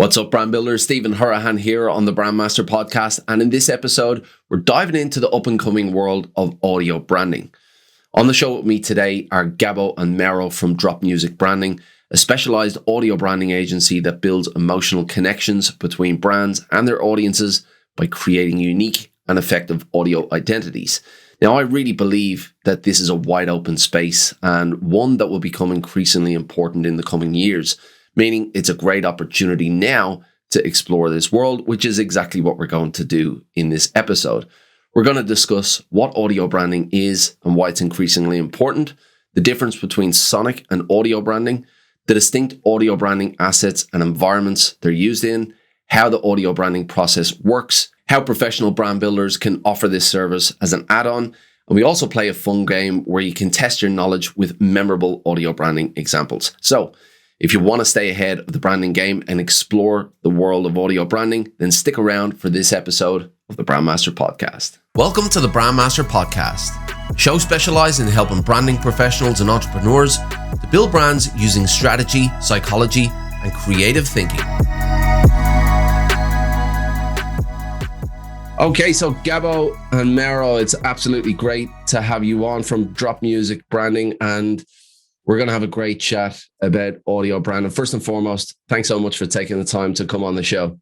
What's up, brand builders? Stephen Hurahan here on the Brandmaster podcast. And in this episode, we're diving into the up and coming world of audio branding. On the show with me today are Gabo and Mero from Drop Music Branding, a specialized audio branding agency that builds emotional connections between brands and their audiences by creating unique and effective audio identities. Now, I really believe that this is a wide open space and one that will become increasingly important in the coming years, meaning it's a great opportunity now to explore this world, which is exactly what we're going to do in this episode. We're going to discuss what audio branding is and why it's increasingly important, the difference between sonic and audio branding, the distinct audio branding assets and environments they're used in, how the audio branding process works, how professional brand builders can offer this service as an add-on, and we also play a fun game where you can test your knowledge with memorable audio branding examples. So, if you want to stay ahead of the branding game and explore the world of audio branding, then stick around for this episode of the Brandmaster Podcast. Welcome to the Brandmaster Podcast, a show specialized in helping branding professionals and entrepreneurs to build brands using strategy, psychology, and creative thinking. Okay, so Gabo and Mero, it's absolutely great to have you on from Drop Music Branding, and we're going to have a great chat about audio branding. First and foremost, thanks so much for taking the time to come on the show.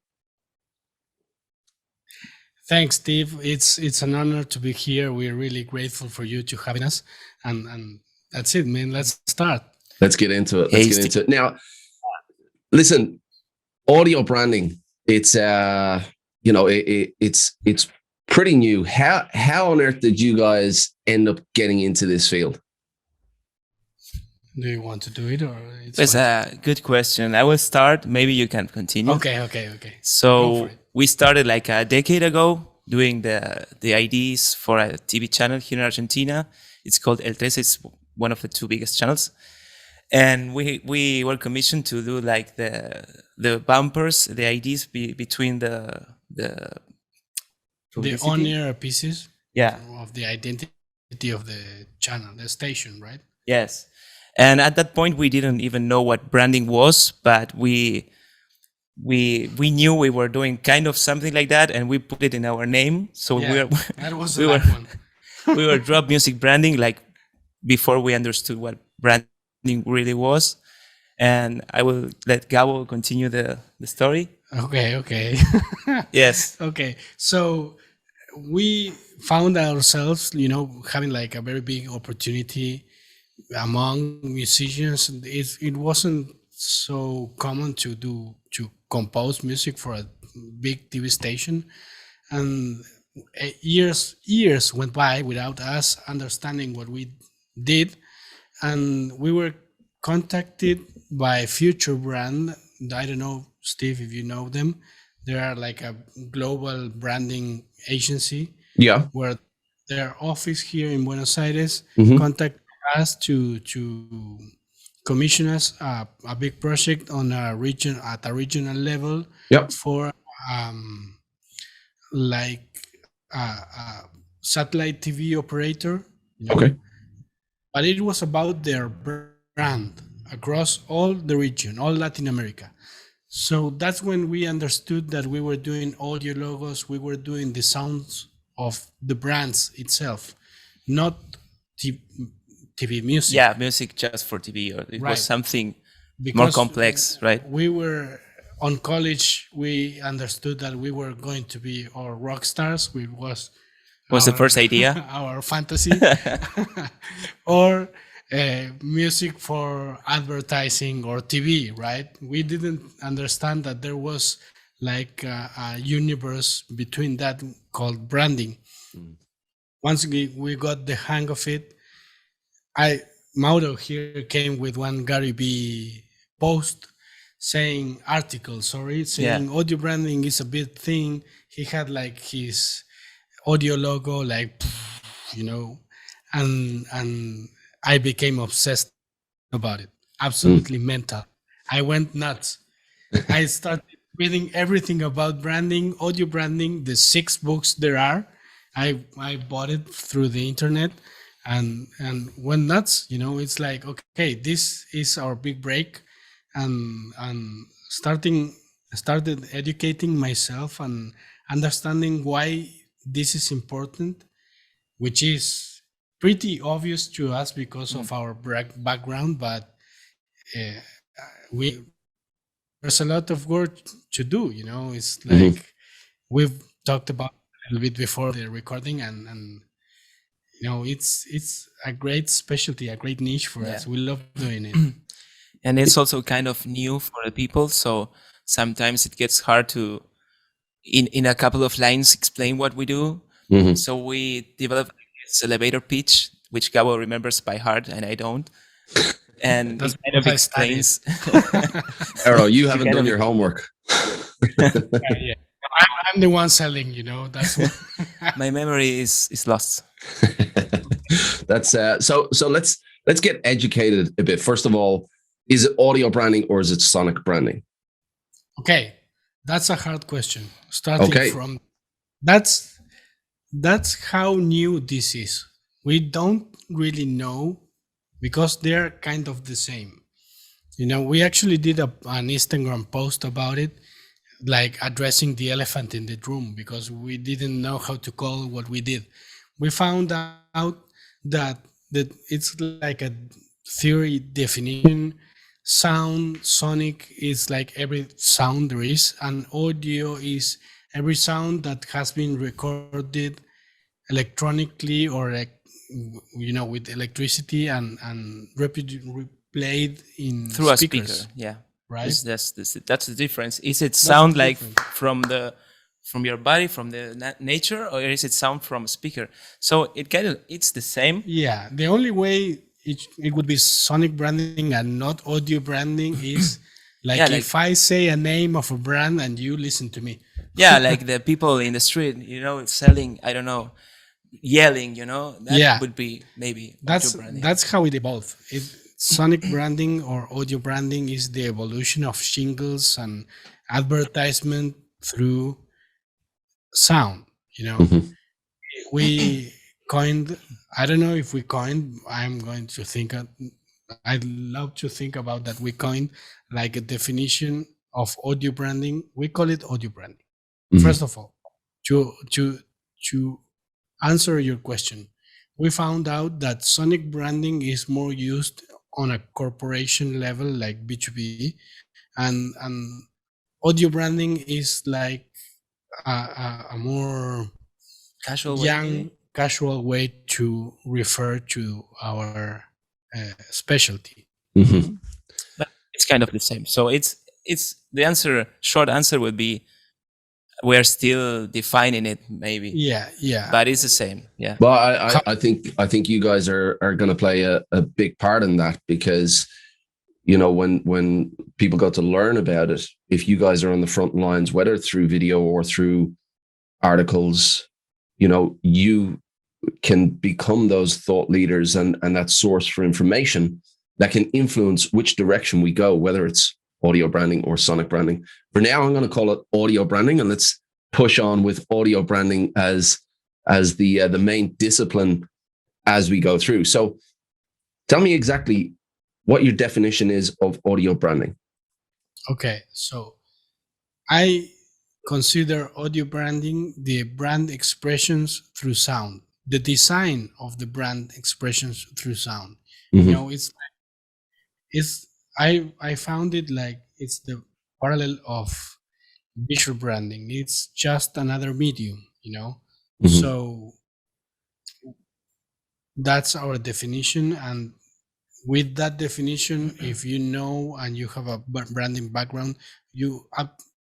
Thanks, Steve. It's an honor to be here. We're really grateful for you to having us. And that's it, man. Let's start. Let's get into it. Now, listen, audio branding, it's it's pretty new. How on earth did you guys end up getting into this field? Do you want to do it or it's a good question. I will start. Maybe you can continue. Okay. So we started like a decade ago doing the IDs for a TV channel here in Argentina. It's called El Tres. It's one of the two biggest channels. And we were commissioned to do like the bumpers, the IDs between the on-air pieces of the identity of the channel, the station, right? Yes. And at that point, we didn't even know what branding was, but we knew we were doing kind of something like that, and we put it in our name. So we were Drop Music Branding, like before we understood what branding really was. And I will let Gabo continue the story. Okay. Yes. Okay. So we found ourselves, having like a very big opportunity among musicians. It wasn't so common to compose music for a big TV station, and years went by without us understanding what we did, and we were contacted by Future Brand. I don't know, Steve, if you know them. They are like a global branding agency. Yeah. Where their office here in Buenos Aires contacted us to commission us a big project on a regional level. Yep. For like a satellite TV operator. Okay. But it was about their brand across all the region, all Latin America. So that's when we understood that we were doing audio logos, we were doing the sounds of the brands itself, not TV music. Yeah, music just for TV. Or it was something because more complex, right? We were on college. We understood that we were going to be our rock stars. It was the first idea, our fantasy, or music for advertising or TV. Right? We didn't understand that there was like a universe between that called branding. Once we got the hang of it, Mauro here came with one Gary B post saying audio branding is a big thing. He had like his audio logo, like, and I became obsessed about it. Absolutely mental. I went nuts. I started reading everything about branding, audio branding, the 6 books there are. I bought it through the internet and went nuts. It's like, okay, this is our big break, and starting I started educating myself and understanding why this is important, which is pretty obvious to us because Mm. of our background, but uh, we there's a lot of work to do. It's Mhm. like we've talked about a little bit before the recording, and it's a great specialty, a great niche for Yeah. us. We love doing it. And it's also kind of new for the people, so sometimes it gets hard to in a couple of lines explain what we do. Mhm. So we developed this elevator pitch, which Gabo remembers by heart and I don't. And That's it kind of because I studied. explains. Arrow, you haven't kind done of your homework. Yeah. I'm the one selling, that's what. My memory is lost. That's so let's get educated a bit. First of all, is it audio branding or is it sonic branding? Okay, that's a hard question. Starting Okay. from that's how new this is. We don't really know because they're kind of the same. We actually did an Instagram post about it, like addressing the elephant in the room because we didn't know how to call what we did. We found out that it's like a theory definition. Sound, sonic is like every sound there is, and audio is every sound that has been recorded electronically or like with electricity and replayed in Through a speakers, speaker, yeah. right? That's the difference. Is it That's sound the like difference. from your body, from the nature, or is it sound from a speaker? So it's the same. Yeah, the only way it would be sonic branding and not audio branding is like Yeah, if I say a name of a brand and you listen to me. Yeah, like the people in the street, selling, I don't know, yelling, that Yeah. would be maybe That's audio branding. that's how it evolved. Sonic branding or audio branding is the evolution of shingles and advertisement through sound. Mhm. We coined, I don't know if we coined, I'm going to think, I'd love to think about that. We coined like a definition of audio branding. We call it audio branding. Mhm. First of all, to answer your question, we found out that sonic branding is more used on a corporation level, like B2B, and audio branding is like a more Casual way, young, maybe? casual way to refer to our specialty. Mhm. But it's kind of the same. So it's the answer. Short answer would be we're still defining it, maybe. Yeah. But it's the same. Yeah. Well, I think you guys are going to play a big part in that because when people go to learn about it, if you guys are on the front lines, whether through video or through articles, you can become those thought leaders and that source for information that can influence which direction we go, whether it's audio branding or sonic branding. For now, I'm going to call it audio branding, and let's push on with audio branding as the main discipline as we go through. So tell me exactly what your definition is of audio branding. Okay, so I consider audio branding the brand expressions through sound, the design of the brand expressions through sound. Mm-hmm. It's I found it like it's the parallel of visual branding. It's just another medium. Mm-hmm. So that's our definition, and with that definition, if you know and you have a branding background, you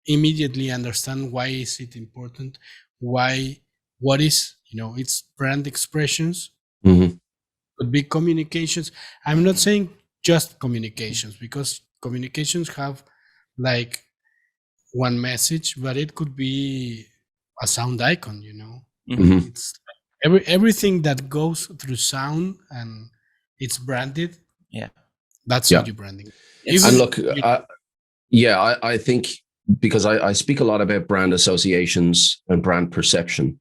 immediately understand why is it important, what is it's brand expressions. Mm-hmm. Could be communications. I'm not saying just communications, because communications have like one message, but it could be a sound icon. Mm-hmm. It's everything that goes through sound and it's branded. Yeah, that's audio branding. And look, I think because I speak a lot about brand associations and brand perception,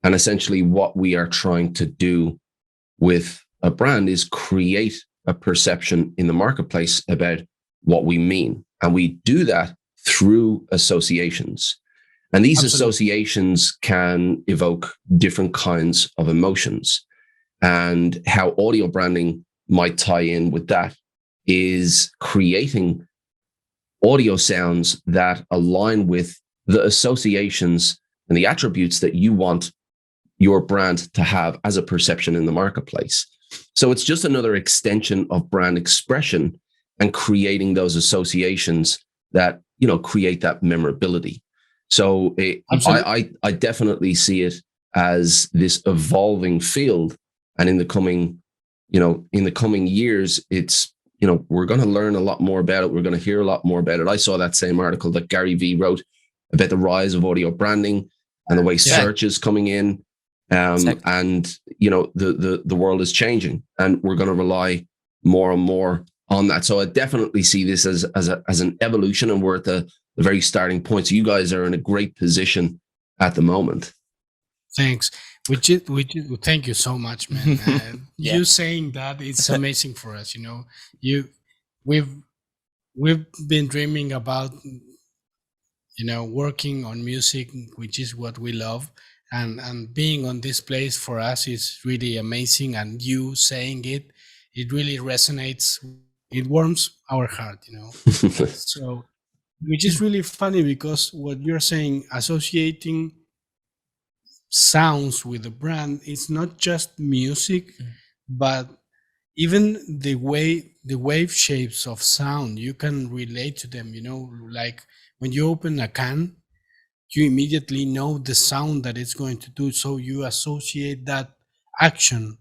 and essentially what we are trying to do with a brand is create a perception in the marketplace about what we mean. And we do that through associations. And these Absolutely. associations can evoke different kinds of emotions. And how audio branding might tie in with that is creating audio sounds that align with the associations and the attributes that you want your brand to have as a perception in the marketplace. So it's just another extension of brand expression and creating those associations that, you know, create that memorability. So I definitely see it as this evolving field. And in the coming years, it's, you know, we're going to learn a lot more about it. We're going to hear a lot more about it. I saw that same article that Gary Vee wrote about the rise of audio branding and the way search is coming in. Exactly. And, you know, the world is changing and we're going to rely more and more on that. So I definitely see this as an evolution, and we're at the very starting point. So you guys are in a great position at the moment. Thanks. Thank you so much, man. You saying that, it's amazing for us. You know, we've been dreaming about, you know, working on music, which is what we love, and being on this place for us is really amazing. And you saying it really resonates. It warms our heart, you know. So, which is really funny because what you're saying, associating sounds with the brand, it's not just music, but even the wave shapes of sound, you can relate to them, you know, like when you open a can, you immediately know the sound that it's going to do, so you associate that action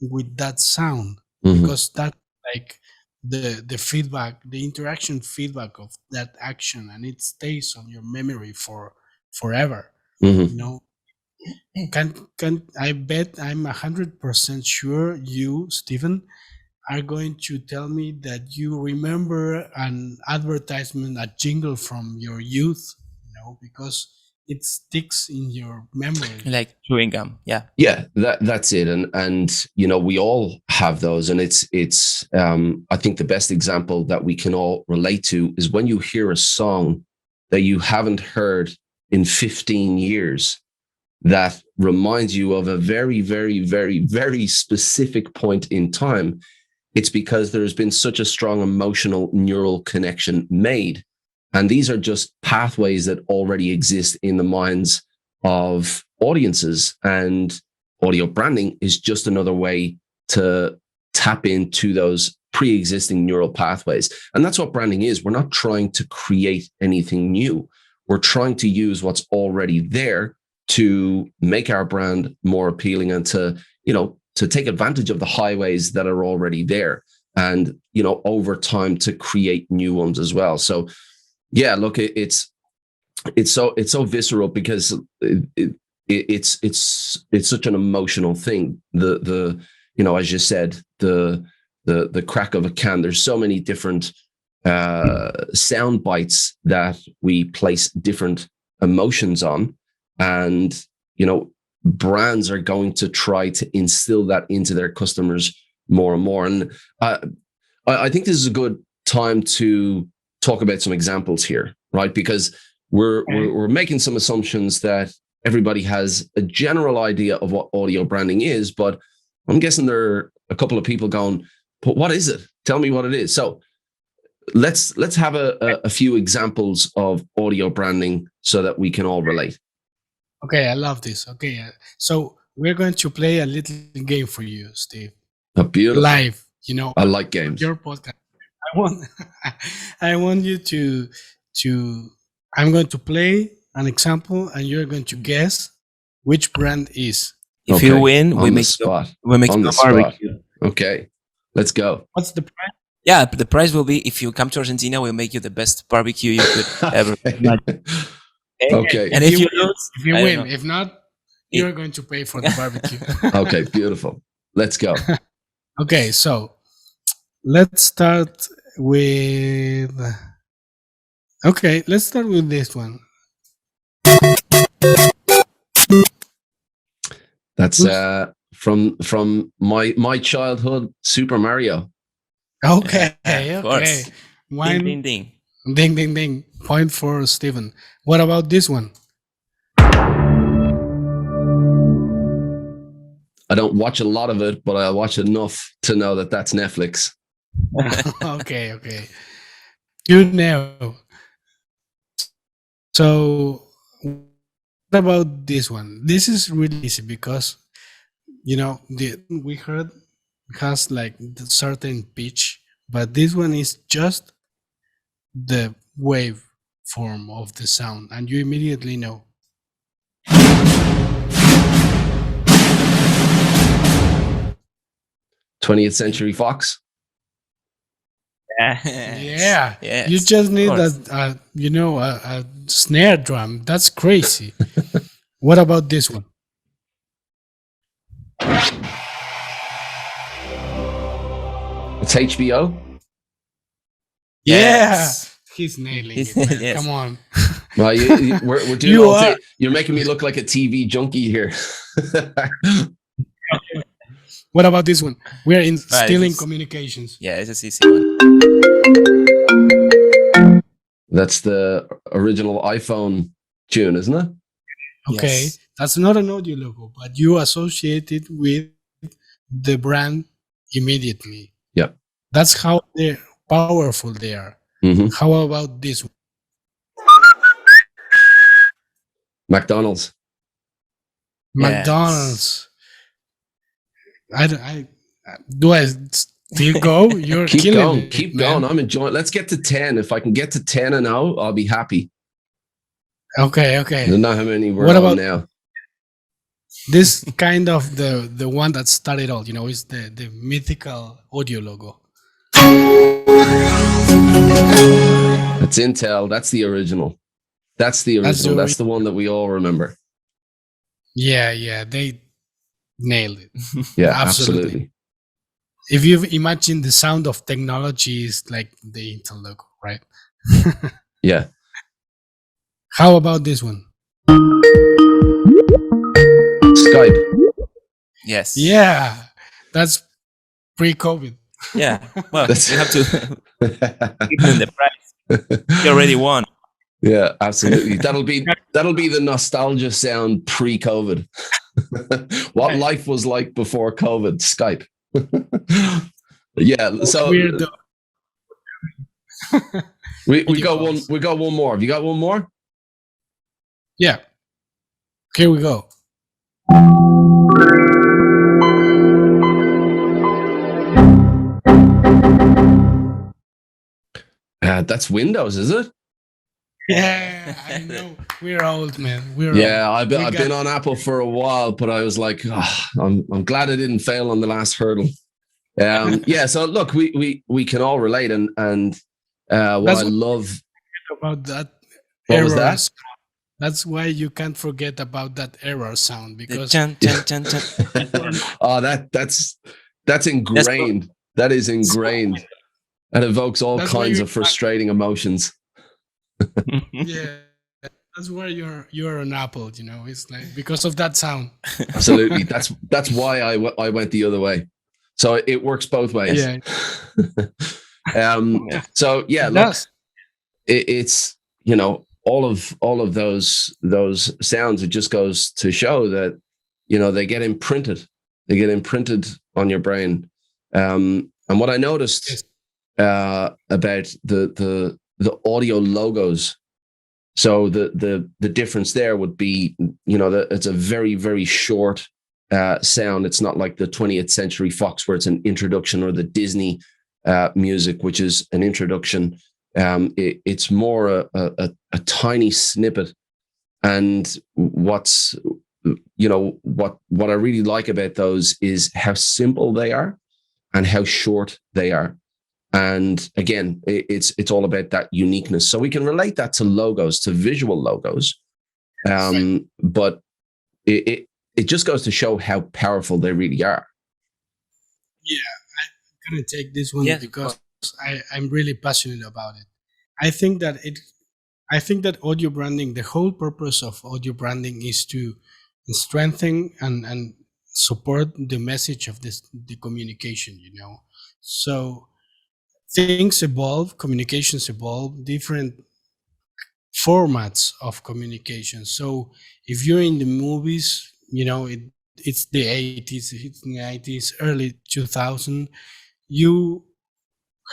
with that sound, because that, like, the feedback, the interaction feedback of that action, and it stays on your memory for forever. You know, can I bet I'm 100% sure you, Stephen, are going to tell me that you remember an advertisement, a jingle from your youth, you know, because it sticks in your memory. Like chewing gum. Yeah. Yeah, that's it. And you know, we all have those. And it's I think the best example that we can all relate to is when you hear a song that you haven't heard in 15 years that reminds you of a very, very, very, very specific point in time. It's because there's been such a strong emotional neural connection made. And these are just pathways that already exist in the minds of audiences. And audio branding is just another way to tap into those pre-existing neural pathways. And that's what branding is. We're not trying to create anything new. We're trying to use what's already there to make our brand more appealing and to, you know, to take advantage of the highways that are already there, and, you know, over time to create new ones as well. So yeah, look, it's so visceral because it's such an emotional thing. The you know, as you said, the crack of a can. There's so many different sound bites that we place different emotions on, and, you know, brands are going to try to instill that into their customers more and more. And I think this is a good time to talk about some examples here, right? Because we're making some assumptions that everybody has a general idea of what audio branding is, but I'm guessing there are a couple of people going, but what is it? Tell me what it is. So let's have a few examples of audio branding so that we can all relate. Okay, I love this. Okay, so we're going to play a little game for you, Steve. Beautiful. Live, you know. I like games. Your podcast. I want you to. I'm going to play an example, and you're going to guess which brand is. If you win, we make you a barbecue. Okay, let's go. What's the prize? Yeah, the prize will be, if you come to Argentina, we'll make you the best barbecue you could ever imagine. Okay. And if you lose, if you win, if not, you're going to pay for the barbecue. Okay, beautiful. Let's go. Okay, so let's start with. Okay, let's start with this one. That's from my childhood, Super Mario. Okay, of course. One, ding, ding, ding. Ding, ding, ding. Point for Steven. What about this one? I don't watch a lot of it, but I watch enough to know that that's Netflix. Okay, okay. You know. So, what about this one? This is really easy because we heard has like the certain pitch, but this one is just the wave form of the sound, and you immediately know. 20th Century Fox. Yeah, Yes, you just of need course. a snare drum. That's crazy. What about this one? It's HBO. Yeah, Yes. he's nailing He's- it, man. yes. Come on. Well, we're doing You all are. you're making me look like a TV junkie here. What about this one? We're in Right, still in this- communications. Yeah, it's a easy one. That's the original iPhone tune, isn't it? Okay, Yes. that's not an audio logo, but you associate it with the brand immediately. Yep. That's how they're powerful they are. Mm-hmm. How about this one? McDonald's. Yes. McDonald's. Do I still go? You're Keep killing going. it, Keep man. going. I'm enjoying. Let's get to 10. If I can get to 10 and out, I'll be happy. Okay, I okay. don't know how many we're What on about- now. This kind of the one that started all, is the mythical audio logo. That's Intel. That's the original. That's the That's the original. That's the one that we all remember. Yeah, they nailed it. Yeah, Absolutely. absolutely. If you imagine the sound of technology is like the Intel logo, right? Yeah. How about this one? Skype. Yes. Yeah, that's pre-COVID. Yeah. Well, That's- you have to give them the price. You already won. Yeah, absolutely. That'll be the nostalgia sound pre-COVID. What life was like before COVID. Skype. Yeah. So Weird though. we Video got calls. one more. Have you got one more? Yeah. Here we go. That's Windows, is it? Yeah, I know. We're old, man. We're Yeah, old. I've been, We I've got- been on Apple for a while, but I was like, I'm glad I didn't fail on the last hurdle. Yeah, so look, we can all relate, and what That's I what- love. about that What was error that? sound. That's why you can't forget about that error sound The because chun, chun, chun, chun. Oh, that's ingrained. That is ingrained. That evokes all That's why kinds you're of frustrating emotions. yeah, that's why you're an Apple. It's like because of that sound. Absolutely. That's why I went the other way. So it works both ways. Yeah, So yeah, it look, does. it's all of those sounds. It just goes to show that they get imprinted. They get imprinted on your brain. And what I noticed Yes. about the audio logos. So the difference there would be, that it's a very, very short sound. It's not like the 20th Century Fox where it's an introduction, or the Disney music, which is an introduction. It's more a tiny snippet. And what I really like about those is how simple they are and how short they are. And again, it's all about that uniqueness. So we can relate that to logos, to visual logos. But it just goes to show how powerful they really are. I'm gonna take this one Yeah. because I'm really passionate about it. I think that audio branding, the whole purpose of audio branding is to strengthen and support the message of the communication. So things evolve, communications evolve, different formats of communication. So if you're in the movies, it's the 80s, it's 90s, early 2000, you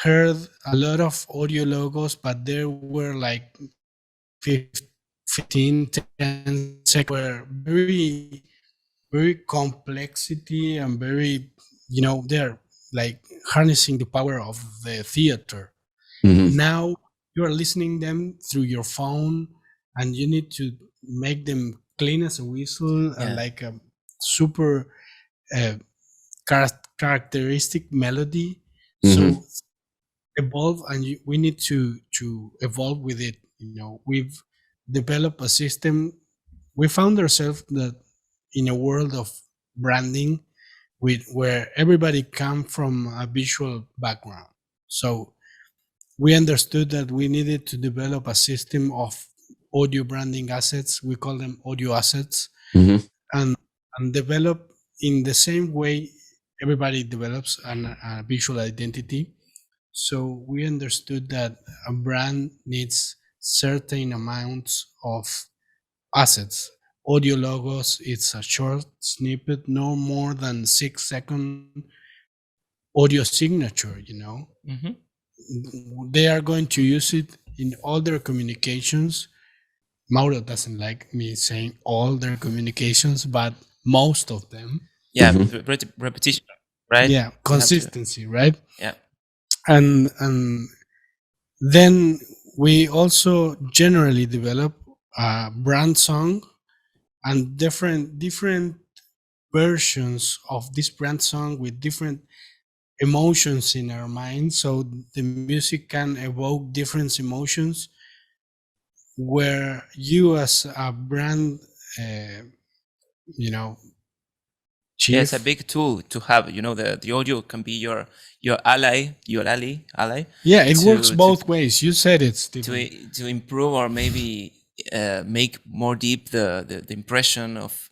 heard a lot of audio logos, but there were like 15, 10 seconds were very, very complexity and very, they're like harnessing the power of the theater. Hmm. Now you are listening them through your phone, and you need to make them clean as a whistle and Yeah. like a super uh, characteristic melody. Hmm. So evolve, and we need to evolve with it. We've developed a system. We found ourselves that in a world of branding, where everybody come from a visual background. So we understood that we needed to develop a system of audio branding assets. We call them audio assets, Hmm. and develop in the same way everybody develops a visual identity. So we understood that a brand needs certain amounts of assets. Audio logos, it's a short snippet, no more than 6 second audio signature. Hmm. They are going to use it in all their communications. Mauro doesn't like me saying all their communications, but most of them. Yeah, Hmm. repetition, right? Yeah, You have to. consistency, right? Yeah. And then we also generally develop a brand song and different versions of this brand song with different emotions in our mind, so the music can evoke different emotions, where you as a brand uh, you know Yeah, it's a chief. big tool to have. The audio can be your ally Yeah, it works to to both ways. You said it, to Stephen. to improve or maybe make more deep the impression of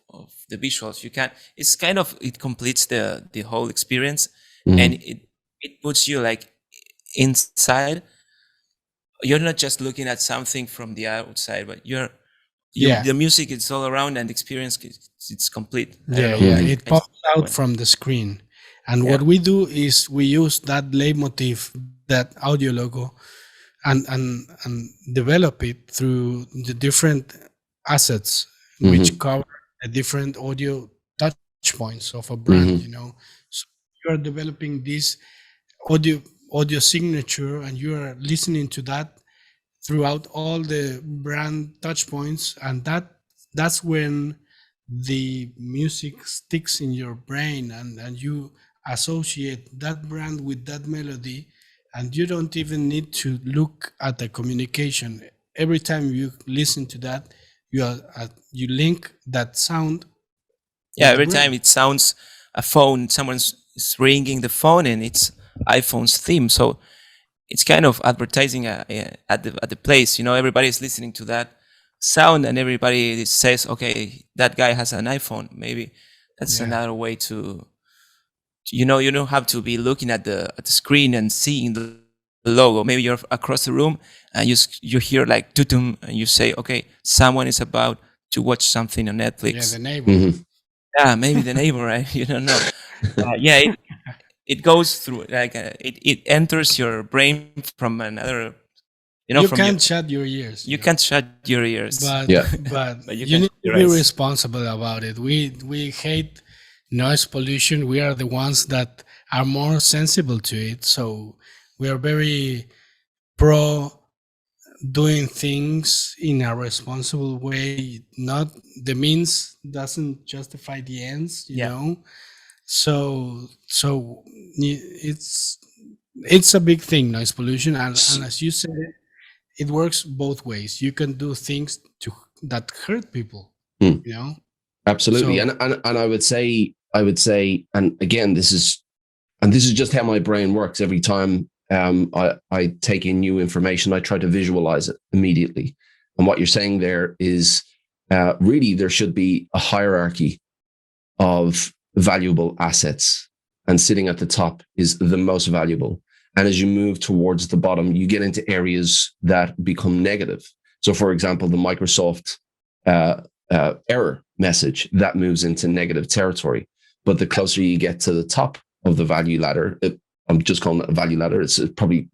the visuals. It's kind of, it completes the whole experience, and Hmm. it puts you like inside. You're not just looking at something from the outside, but Yeah, the music is all around, and the experience it's complete. I don't yeah, know yeah. how Hmm. It can pops out explain. from the screen, and Yeah. what we do is we use that leitmotif, that audio logo, and develop it through the different assets Hmm. which cover the different audio touch points of a brand. Hmm. So you are developing this audio audio signature, and you are listening to that throughout all the brand touch points, and that's when the music sticks in your brain, and you associate that brand with that melody, and you don't even need to look at the communication. Every time you listen to that, you link that sound Yeah, with the every time brand. it sounds a phone, someone's is ringing the phone, and it's iPhone's theme. So it's kind of advertising at the place. Everybody's listening to that sound, and everybody says, "Okay, that guy has an iPhone." Maybe that's Yeah, another way to. You don't have to be looking at the screen and seeing the logo. Maybe you're across the room, and you hear like tutum, and you say, "Okay, someone is about to watch something on yeah, Netflix." the neighbor. Hmm. Yeah, maybe the neighbor, right? You don't know. Yeah, it goes through, like it enters your brain from another, You from your. can't shut your ears, You can't shut your ears, but Yeah. but you you can need shut to your be eyes. responsible about it. We hate noise pollution. We are the ones that are more sensible to it, so we are very pro doing things in a responsible way. Not the means doesn't justify the ends, Yeah. So it's a big thing, noise pollution, and as you said, it works both ways. You can do things that hurt people, Mm, you know. absolutely. So And I would say, and again, this is just how my brain works. Every time I take in new information, I try to visualize it immediately. And what you're saying there is really there should be a hierarchy of valuable assets, and sitting at the top is the most valuable. And as you move towards the bottom, you get into areas that become negative. So, for example, the Microsoft error message that moves into negative territory. But the closer you get to the top of the value ladder, I'm just calling it a value ladder. It's probably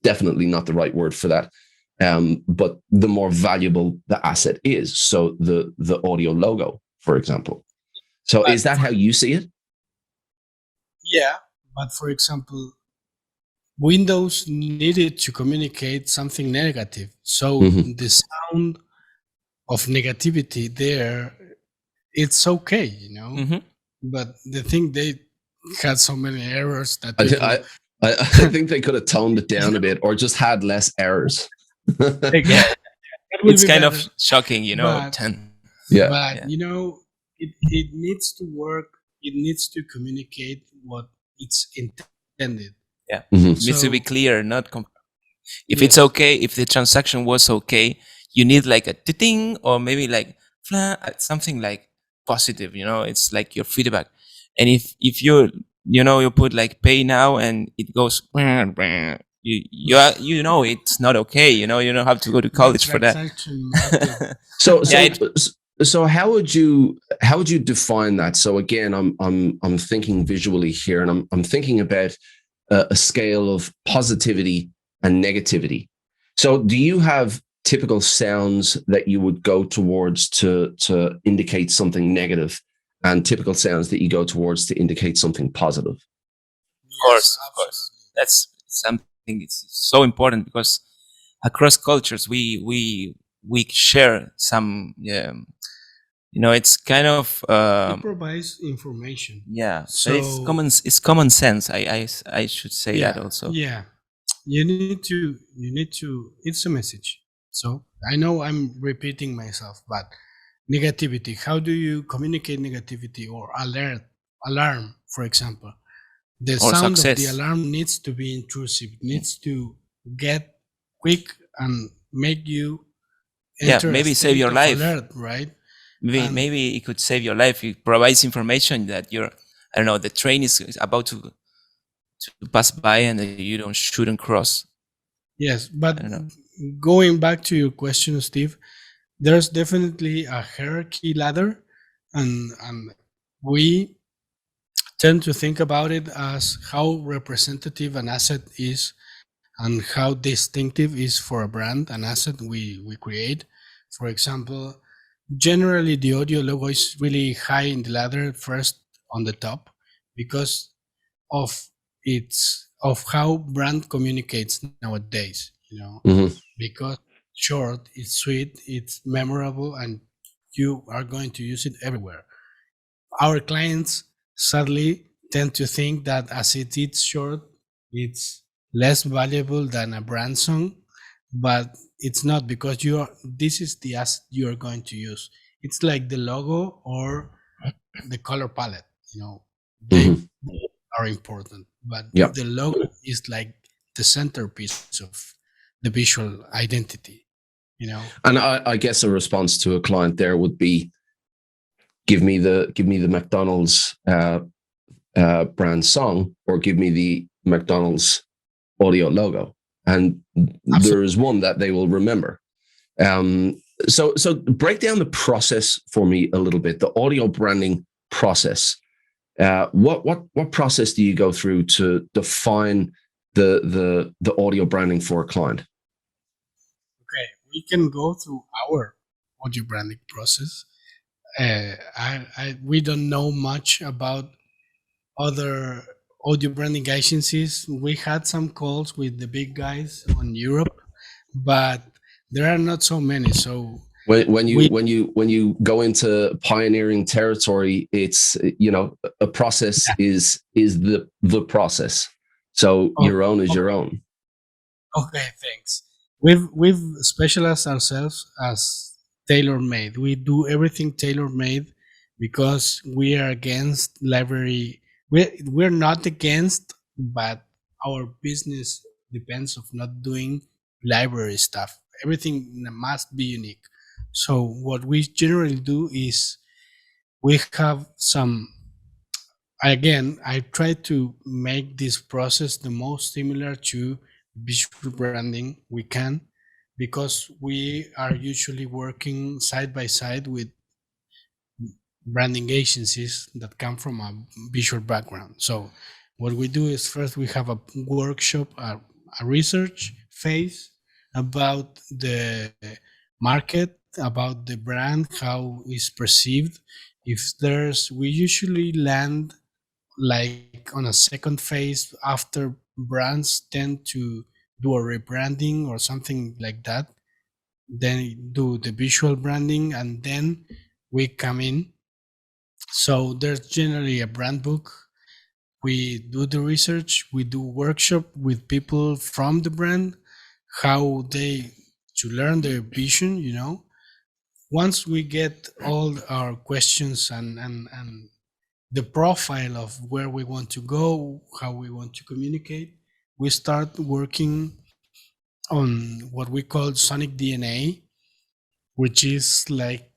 definitely not the right word for that. But the more valuable the asset is. So the audio logo, for example. So is that how you see it? Yeah, but for example, Windows needed to communicate something negative. So the sound of negativity there, it's okay, you know. But the thing, they had so many errors that people, I think they could have toned it down a bit or just had less errors. Yeah, that will it's be kind better. of shocking, you know. But, Yeah. but you know, it needs to work. It needs to communicate what it's intended. Yeah, Mhm. it needs to be So- clear, not if Yes. it's okay, if the transaction was okay, you need like a ding or maybe like something like positive, you know, it's like your feedback. And if you know, you put like pay now and it goes you know it's not okay, you know, you don't have to go to college for that. Transaction might be- So Yeah, so how would you define that? So again, I'm thinking visually here, and I'm thinking about a scale of positivity and negativity. So do you have typical sounds that you would go towards to indicate something negative, and typical sounds that you go towards to indicate something positive? Of course. That's something. It's so important because across cultures we share some. You know, it's kind of It provides information. yeah. But So it's common sense. I should say that also. Yeah, you need to. It's a message. So I know I'm repeating myself, but negativity. How do you communicate negativity or alarm, for example? The Or sound of the success. alarm needs to be intrusive. Needs to get quick and make you Yeah, enter a maybe save your state of life. alert, right? And- Maybe it could save your life. It provides information that you're, I don't know, the train is about to pass by and you shouldn't cross. Yes, but I don't know. going back to your question, Steve, there's definitely a hierarchy ladder, and we tend to think about it as how representative an asset is and how distinctive is for a brand an asset we create. For example, generally the audio logo is really high in the ladder, first on the top, because of of how brand communicates nowadays, you know. Because short, it's sweet, it's memorable, and you are going to use it everywhere. Our clients sadly tend to think that as it is short, it's less valuable than a brand song, but it's not, because this is the asset you are going to use. It's like the logo or the color palette, you know. They are important, but Yeah. the logo is like the centerpiece of the visual identity, you know. And I guess a response to a client there would be, give me the McDonald's brand song, or give me the McDonald's audio logo, and there is one that they will remember. So break down the process for me a little bit. The audio branding process. What process do you go through to define the audio branding for a client? Okay, we can go through our audio branding process. We don't know much about other audio branding agencies. We had some calls with the big guys on Europe, but there are not so many. So when you go into pioneering territory, it's, you know, a process is the process. So your own is your own. Okay, thanks. We've specialized ourselves as tailor-made. We do everything tailor-made because we are against library. We're not against, but our business depends of not doing library stuff. Everything must be unique. So what we generally do is we have some. Again, I try to make this process the most similar to visual branding we can, because we are usually working side by side with branding agencies that come from a visual background. So what we do is first we have a workshop, a research phase about the market, about the brand, how it's perceived. If there's, we usually land like on a second phase after brands tend to do a rebranding or something like that, then do the visual branding, and then we come in. So there's generally a brand book. We do the research, we do workshop with people from the brand, how they to learn their vision, you know. Once we get all our questions and the profile of where we want to go, how we want to communicate, we start working on what we call sonic DNA, which is like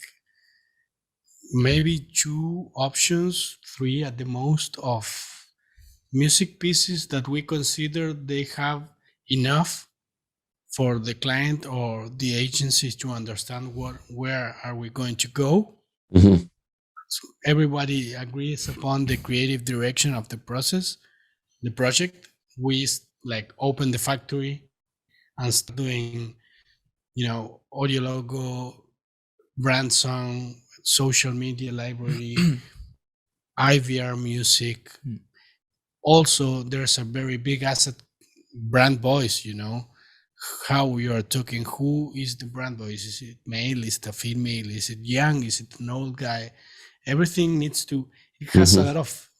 maybe 2 options, 3 at the most, of music pieces that we consider they have enough for the client or the agencies to understand where are we going to go. Mm-hmm. So everybody agrees upon the creative direction of the process, the project. We like open the factory and start doing, you know, audio logo, brand song, social media library, IVR music. Also, there's a very big asset, brand voice, you know, how you are talking, who is the brand voice? Is it male? Is it a female? Is it young? Is it an old guy? Everything needs to, it has a lot of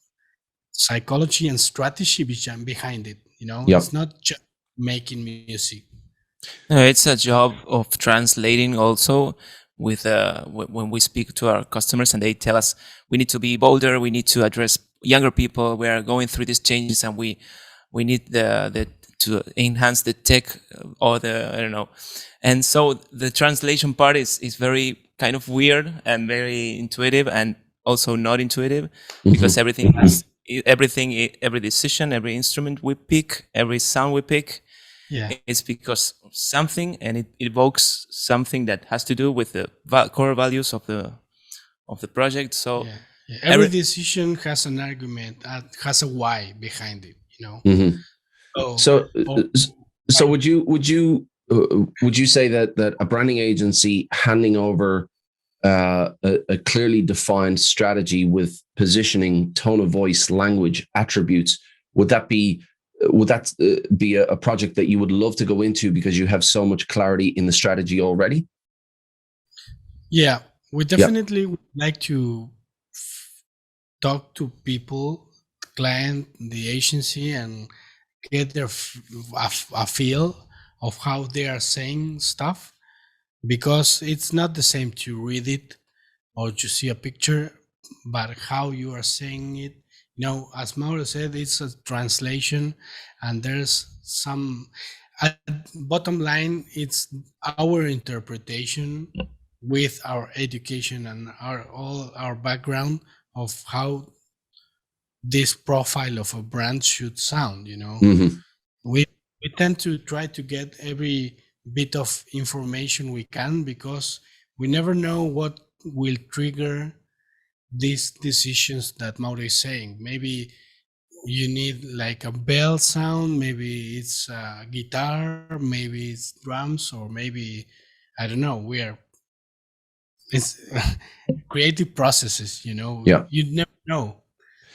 psychology and strategy behind it, you know. Yep. It's not just making music. No, it's a job of translating also with when we speak to our customers and they tell us we need to be bolder, we need to address younger people, we are going through these changes and we need the to enhance the tech or the, I don't know. And so the translation part is very kind of weird and very intuitive and also not intuitive, because everything has every decision, every instrument we pick, every sound we pick, it's because of something, and it evokes something that has to do with the core values of the project. So every decision has an argument, has a why behind it, you know. So would you say that a branding agency handing over a clearly defined strategy with positioning, tone of voice, language, attributes, would that be a project that you would love to go into because you have so much clarity in the strategy already? Yeah, we definitely would like to talk to people, client, the agency, and get their a feel of how they are saying stuff, because it's not the same to read it or to see a picture, but how you are saying it. You know, as Mauro said, it's a translation, and there's some, at bottom line, it's our interpretation with our education and all our background of how this profile of a brand should sound, you know. We tend to try to get every bit of information we can, because we never know what will trigger these decisions that Mauro is saying. Maybe you need like a bell sound, maybe it's a guitar, maybe it's drums, or maybe, I don't know, it's creative processes, you know. You'd never know.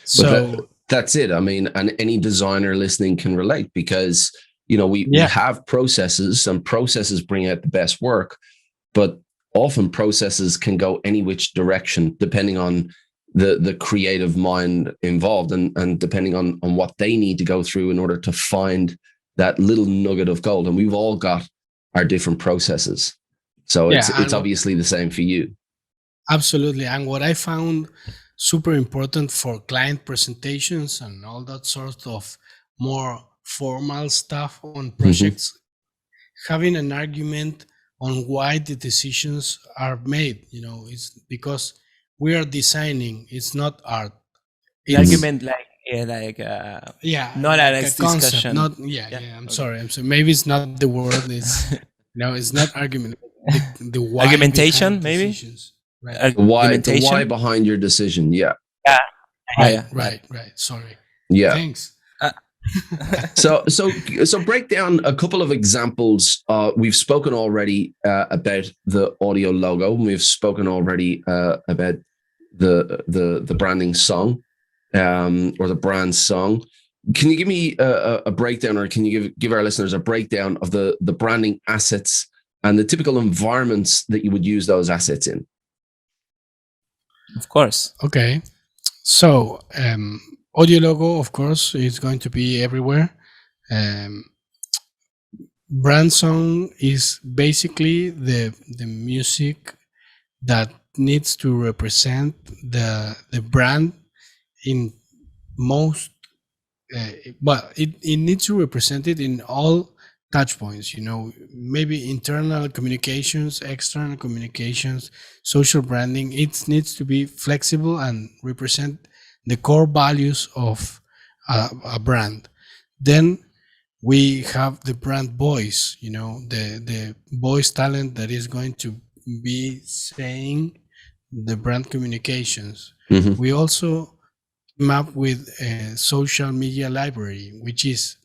So that's it. I mean, and any designer listening can relate, because, you know, we have processes, and processes bring out the best work, but often processes can go any which direction depending on the creative mind involved, and depending on what they need to go through in order to find that little nugget of gold. And we've all got our different processes. So it's obviously the same for you. Absolutely. And what I found super important for client presentations and all that sort of more formal stuff on projects, having an argument on why the decisions are made, you know, it's because we are designing, it's not art. The argument not like an a discussion. concept, not I'm sorry, maybe it's not the word, it's No, it's not argument. The why Argumentation, behind maybe? decisions. Right. The why Argumentation. behind your decision. Yeah. Yeah. Right. Yeah. Right. Sorry. Yeah. Thanks. So break down a couple of examples. We've spoken already about the audio logo. We've spoken already about the branding song, or the brand song. Can you give me a breakdown, or can you give our listeners a breakdown of the branding assets and the typical environments that you would use those assets in? Of course. Okay. So, audio logo, of course, is going to be everywhere. Brand song is basically the music that needs to represent the brand in most. But it needs to represent it in all touch points. Maybe internal communications, external communications, social branding. It needs to be flexible and represent the core values of a brand. Then we have the brand voice, the voice talent that is going to be saying the brand communications. Mm-hmm. We also came up with a social media library, which is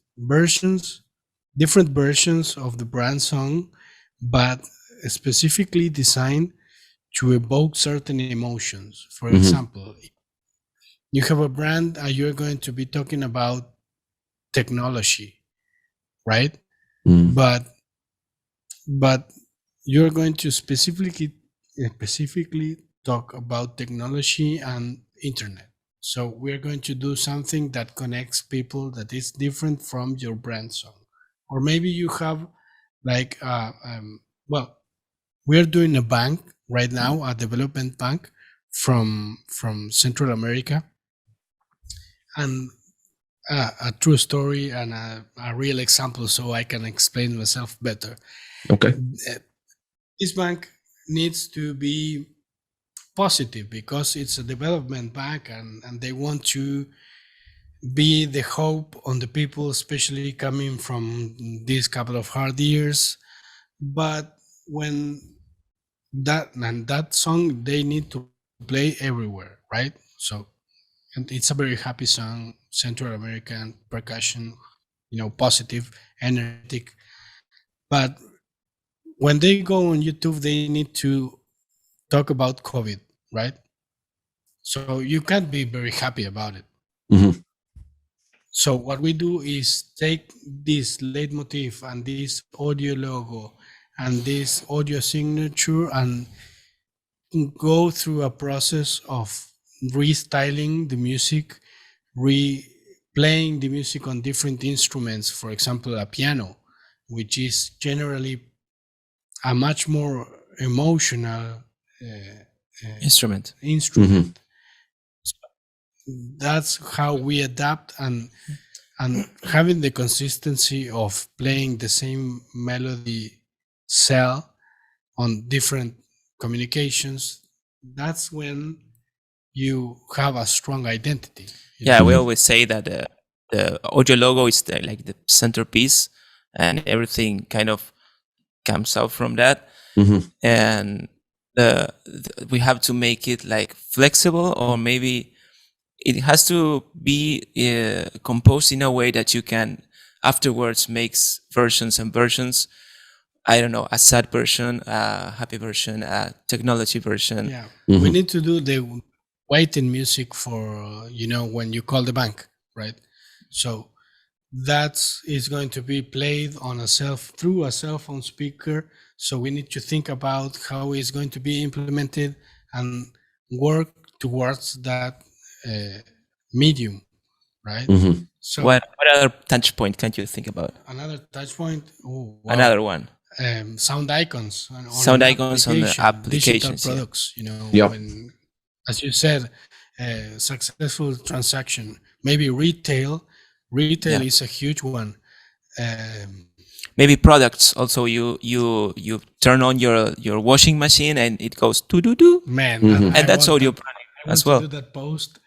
different versions of the brand song, but specifically designed to evoke certain emotions. For example, you have a brand, you're going to be talking about technology, right? But you're going to specifically talk about technology and internet. So we're going to do something that connects people that is different from your brand song. Or maybe you have like, we're doing a bank right now, a development bank from Central America. And a true story and a real example, so I can explain myself better. Okay. This bank needs to be positive because it's a development bank, and they want to be the hope on the people, especially coming from these couple of hard years. But when that song, they need to play everywhere, right? So, and it's a very happy song, Central American percussion, positive, energetic. But when they go on YouTube, they need to talk about COVID, right? So you can't be very happy about it. Mm-hmm. So what we do is take this leitmotif and this audio logo and this audio signature and go through a process of restyling the music, replaying the music on different instruments. For example, a piano, which is generally a much more emotional Instrument. Mm-hmm. So that's how we adapt, and having the consistency of playing the same melody cell on different communications. That's when you have a strong identity. Yeah, we always say that the audio logo is like the centerpiece, and everything kind of comes out from that. Mm-hmm. And we have to make it like flexible, or maybe it has to be composed in a way that you can afterwards make versions and versions. I don't know, a sad version, a happy version, a technology version. Yeah, Mm-hmm. we need to do the waiting music for when you call the bank, right? So that is going to be played on through a cell phone speaker. So we need to think about how it's going to be implemented and work towards that medium, right? Mm-hmm. So What other touch point can you think about? another touch point. Another one. Sound icons. Sound icons on the digital applications. Yeah. products. Yep. When, as you said, successful transaction. Maybe retail. Retail is a huge one. Maybe products also. You turn on your washing machine and it goes to do. Man, Mm-hmm. And that's audio as well. To do that post.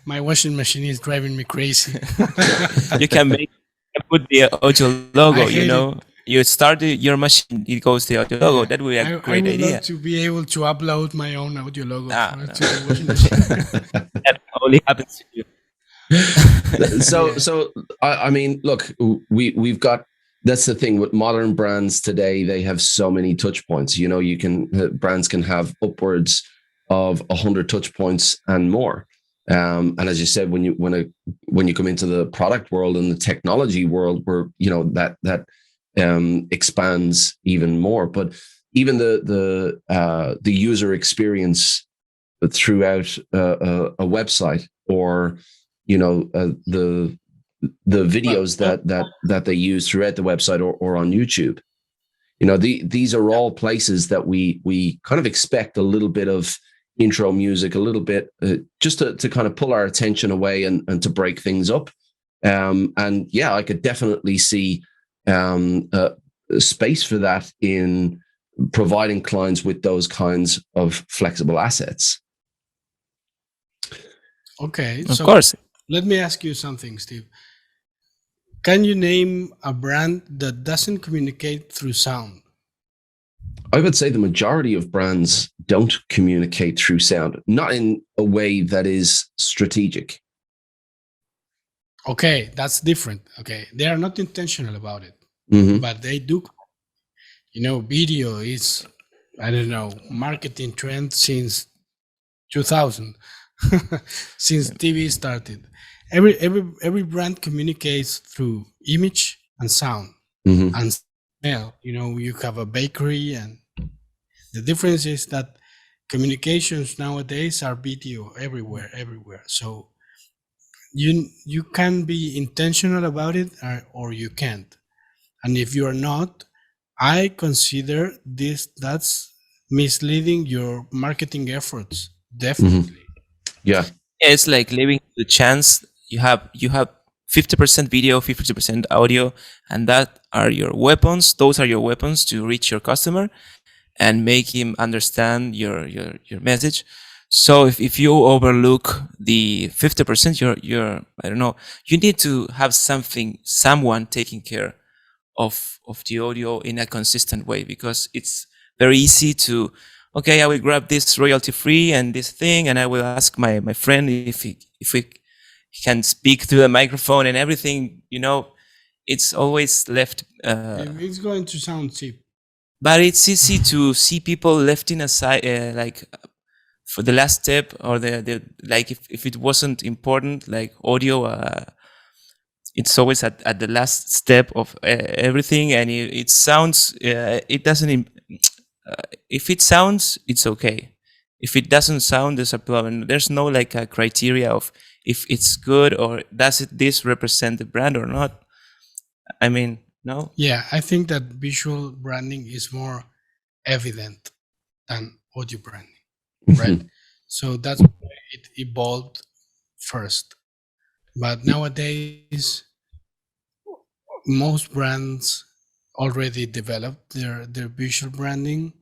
My washing machine is driving me crazy. You can put the audio logo. I hate it. you start your machine, it goes the audio logo. That would be a I great would idea. love to be able to upload my own audio logo Ah, no. to the washing machine. That only happens to you. So, Yeah. so I mean, look, we've got. That's the thing with modern brands today. They have so many touch points. You know, brands can have upwards of 100 touch points and more. And as you said, when you come into the product world and the technology world, where that expands even more. But even the user experience throughout a website, or the videos that they use throughout the website, or on YouTube. These are all places that we kind of expect a little bit of intro music, a little bit, just to kind of pull our attention away and to break things up. And yeah, I could definitely see space for that in providing clients with those kinds of flexible assets. Okay, Of so course. let me ask you something, Steve. Can you name a brand that doesn't communicate through sound? I would say the majority of brands don't communicate through sound, not in a way that is strategic. Okay, that's different. Okay, they are not intentional about it, Mm-hmm. but they do. Video is, I don't know, marketing trend since 2000, since TV started. Every brand communicates through image and sound Mm-hmm. and smell. You have a bakery, and the difference is that communications nowadays are video everywhere. So you can be intentional about it, or you can't. And if you are not, I consider that's misleading your marketing efforts. Definitely. Yeah. It's like leaving the chance. You have 50% video, 50% audio, and that are your weapons. Those are your weapons to reach your customer and make him understand your message. So if you overlook the 50%, you're I don't know, you need to have someone taking care of the audio in a consistent way, because it's very easy to, okay, I will grab this royalty free and this thing, and I will ask my friend if we can speak through the microphone and everything. It's always left. It's going to sound cheap. But it's easy to see people left in aside, like for the last step, or the like if it wasn't important, like audio. It's always at the last step of everything, and it sounds. It doesn't. If it sounds, it's okay. If it doesn't sound, there's a problem. There's no like a criteria of if it's good, or does this represent the brand or not. I mean, no. Yeah, I think that visual branding is more evident than audio branding, right? So that's why it evolved first. But nowadays, most brands already developed their visual branding.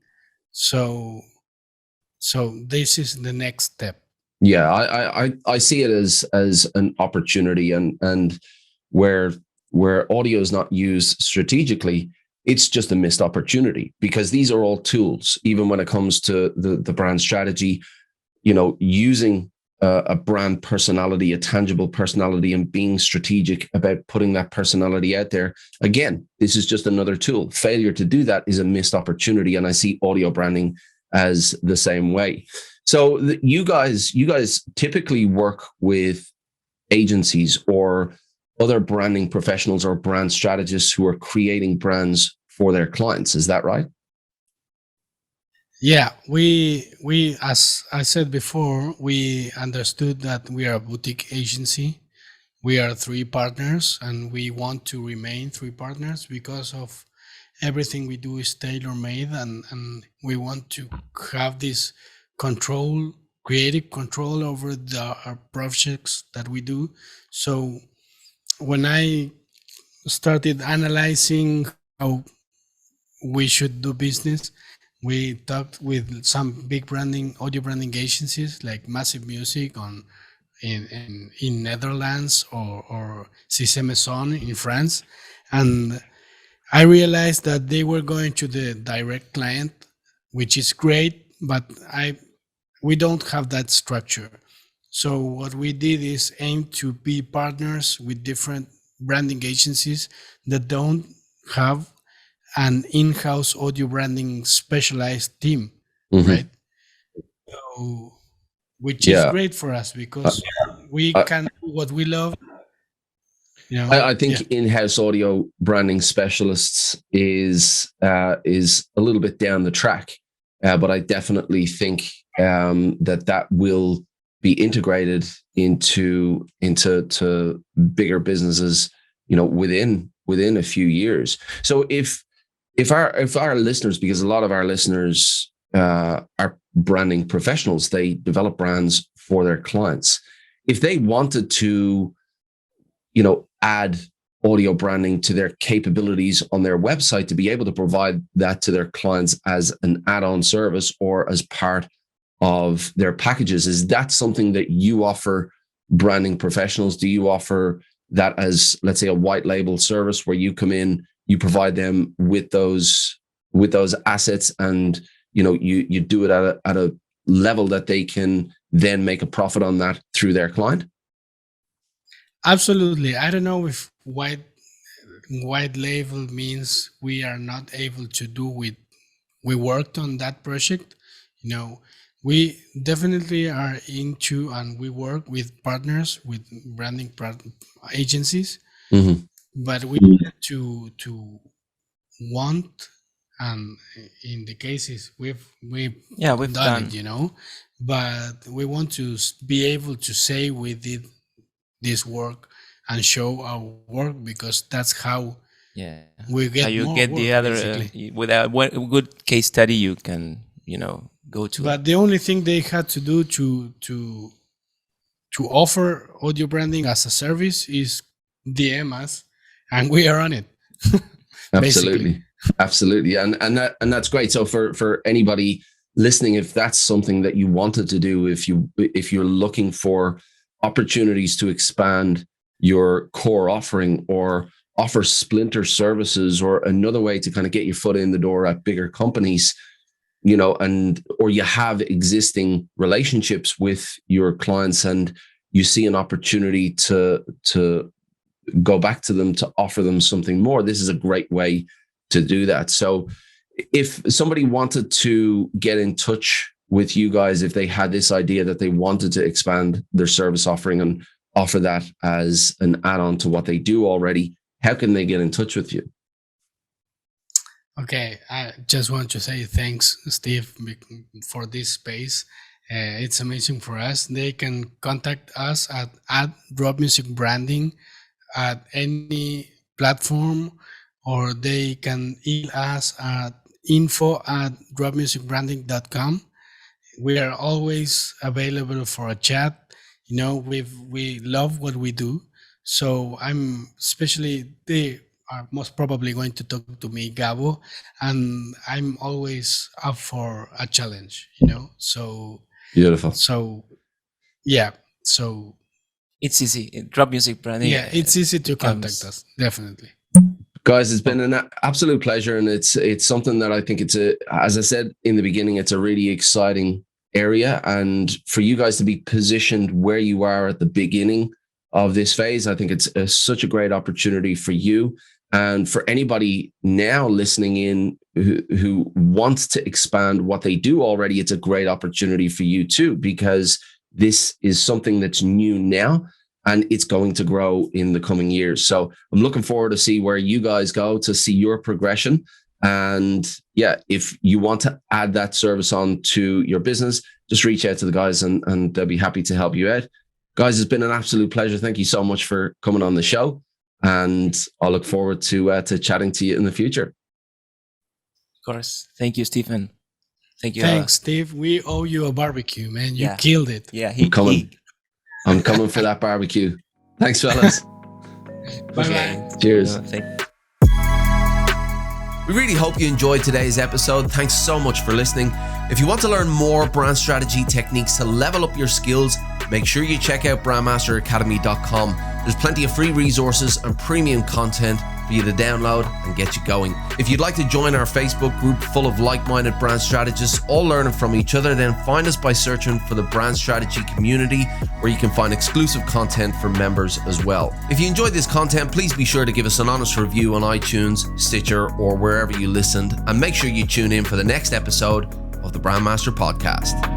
So this is the next step. Yeah, I see it as an opportunity, and where audio is not used strategically, it's just a missed opportunity, because these are all tools. Even when it comes to the brand strategy, using a brand personality, a tangible personality, and being strategic about putting that personality out there. Again, this is just another tool. Failure to do that is a missed opportunity, and I see audio branding as the same way. So you guys typically work with agencies or other branding professionals or brand strategists who are creating brands for their clients. Is that right? Yeah, we as I said before, we understood that we are a boutique agency. We are 3 partners, and we want to remain 3 partners because of everything we do is tailor-made, and we want to have this control, creative control over our projects that we do. So when I started analyzing how we should do business, we talked with some big audio branding agencies like Massive Music in Netherlands, or Cissé Maison in France, and I realized that they were going to the direct client, which is great, but we don't have that structure. So what we did is aim to be partners with different branding agencies that don't have an in-house audio branding specialized team, right? So, which is great for us because we can do what we love. You know, I think in-house audio branding specialists is a little bit down the track, but I definitely think that will be integrated into bigger businesses, within a few years. So if our listeners, because a lot of our listeners are branding professionals, they develop brands for their clients. If they wanted to, add audio branding to their capabilities on their website to be able to provide that to their clients as an add-on service or as part of their packages, is that something that you offer branding professionals? Do you offer that as, let's say, a white label service where you come in, you provide them with those assets, and you do it at a level that they can then make a profit on that through their client? Absolutely. I don't know if white label means we are not able to do with. We worked on that project. We definitely are into, and we work with partners, with branding agencies, but we need to want, and in the cases we've done it, but we want to be able to say we did this work and show our work, because that's how we get you more get work, the other with a good case study you can go to. But the only thing they had to do to offer audio branding as a service is DM us, and we are on it. Absolutely, and that's great. So for anybody listening, if that's something that you wanted to do, if you're looking for opportunities to expand your core offering or offer splinter services or another way to kind of get your foot in the door at bigger companies, or you have existing relationships with your clients and you see an opportunity to go back to them to offer them something more, this is a great way to do that. So if somebody wanted to get in touch with you guys, if they had this idea that they wanted to expand their service offering and offer that as an add-on to what they do already, how can they get in touch with you? Okay, I just want to say thanks, Steve, for this space. It's amazing for us. They can contact us at Drop Music Branding at any platform, or they can email us at info@dropmusicbranding.com. We are always available for a chat. We love what we do. So they are most probably going to talk to me, Gabo, and I'm always up for a challenge, So beautiful. So yeah. So it's easy. Drop Music Branding. Yeah, it's easy to contact us. Definitely. Guys, it's been an absolute pleasure, and it's something that I think as I said in the beginning, it's a really exciting area, and for you guys to be positioned where you are at the beginning of this phase, I think it's such a great opportunity for you, and for anybody now listening in who wants to expand what they do already. It's a great opportunity for you too, because this is something that's new now, and it's going to grow in the coming years. So I'm looking forward to see where you guys go, to see your progression. And yeah, if you want to add that service on to your business, just reach out to the guys and they'll be happy to help you out. Guys, it's been an absolute pleasure. Thank you so much for coming on the show. And I'll look forward to chatting to you in the future. Of course. Thank you, Stephen. Thank you. Thanks, Steve. We owe you a barbecue, man. You killed it. Yeah, I'm coming for that barbecue. Thanks, fellas. Bye-bye. Cheers. We really hope you enjoyed today's episode. Thanks so much for listening. If you want to learn more brand strategy techniques to level up your skills, make sure you check out brandmasteracademy.com. There's plenty of free resources and premium content for you to download and get you going. If you'd like to join our Facebook group full of like-minded brand strategists, all learning from each other, then find us by searching for the Brand Strategy Community, where you can find exclusive content for members as well. If you enjoyed this content, please be sure to give us an honest review on iTunes, Stitcher, or wherever you listened, and make sure you tune in for the next episode of the Brandmaster Podcast.